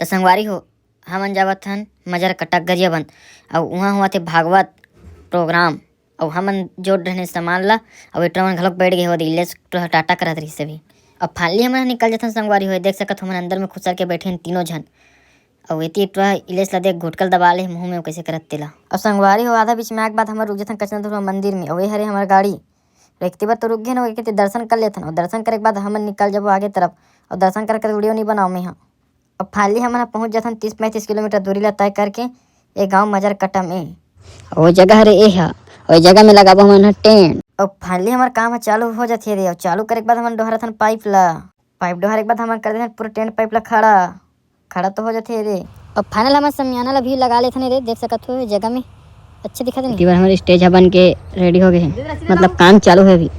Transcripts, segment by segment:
तो संगवारी हो हमन जावत हन मजर कटक गरिया बंद और वहाँ हुआ थे भागवत प्रोग्राम और हमन जोड़ रहने सामान ला और वेटर मन घलोक बैठ गए हो दिल्ली टाटा करत रही सभी। अब फाइनली हमन निकल जाथन संगवारी हो, देख सकत हमन अंदर में खुसर के बैठे हैं तीनों जन और एती इलेस ला देख घुटकल दबा ले मुँह में कैसे करत तेला। अब संगवारी हो आधा बीच में आग बाद हमर रुक जाथन कचना मंदिर में और हरे हमार गाड़ी एक बार तो रुक गए ना, कहते दर्शन कर लेथन और दर्शन करे के बाद हमन निकल जाबो आगे तरफ और दर्शन करके वीडियो नहीं बनाओ मैं। हाँ अब फाइनली हमन पहुँच जाथन 30-35 किलोमीटर दूरी ला तय करके ये गाँव मजर कटा में वो जगह रे ए है और जगह में लगाबो हमन टेंट। और फाइनली हमार काम चालू हो जाती है और चालू करे के बाद हमन डोहरथन पाइप डोहरे के बाद हमन कर देथन पूरा टेंट पाइप ला खड़ा तो हो जाती है रे। और फाइनल हमन समियाना ला भी लगा लेथन रे, देख सकत हो जगह में अच्छे दिखत है। बार हमारे स्टेज बन के रेडी हो गए हैं, मतलब काम चालू है अभी।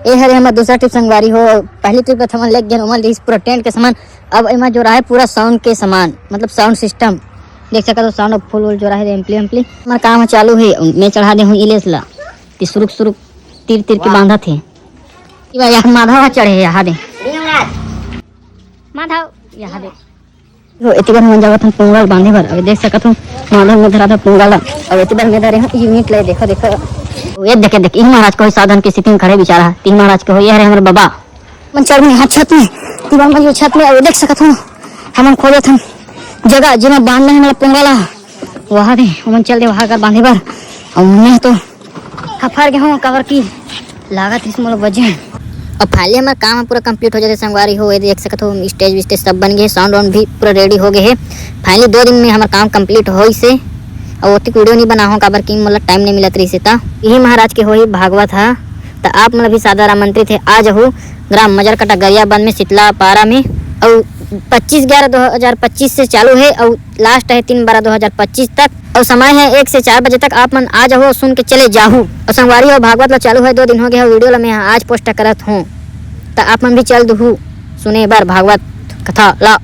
ए हरे हमार दूसरा ट्रिप संगवारी हो, पहली ट्रिप पर हमन लेके गए उमल पूरा टेंट के सामान। अब एमा जो रहा है पूरा साउंड के सामान, मतलब साउंड सिस्टम देख सकते हो, साउंड फुल वुल जो रहा है एम्पली हमारा काम चालू है। मैं चढ़ा दे हूँ इलेस ला कि सुरुक तीर के बांधा थे यहाँ माधव चढ़े यहाँ दे माधव यहाँ दे इतनी बार हम जावत पोंगल बांधे भर। अब देख सकत हूँ माधव में धरा था पोंगल और इतनी बार में धरे यूनिट ले देखो ये देख इन महाराज को साधन की स्थिति में खड़े बिचारा तीन महाराज को ये हमारे हमारे बाबा मन चढ़ में छत में दीवार में जो छत में और देख सकत हूँ हम खोजत हम जगह जिसमें बांधना है हमारा पोंगला वहाँ दे हम चल दे वहाँ कर बांधे भर। और मैं तो हफार गया हूँ कवर की लागत इसमें बजे। और फाइनली हमारा काम पूरा कंप्लीट हो जाते संगवारी हो, देख सकते हो स्टेज विस्टेज सब बन गए, साउंड वाउंड भी पूरा रेडी हो गए है। फाइनली 2 दिन में हमारा काम कंप्लीट हो से और वो वीडियो नहीं बना हो काबर की मतलब टाइम नहीं मिलत रही से ता यही महाराज के हो ही भागवत है। तो आप मतलब भी सादर आमंत्रित है आज हो ग्राम मजर कटा गरिया बंद में शीतला पारा में। और 25/11/2025 से चालू है और लास्ट है 3/12/2025 तक और समय है 1 से 4 बजे तक। आप मन आ जाओ सुन के चले जाहू। और संगवारी हो भागवत ला चालू है 2 दिन हो गया वीडियो ला मैं आज पोस्ट करत हूँ, तो आप मन भी चल दू सुने बार भागवत कथा ला।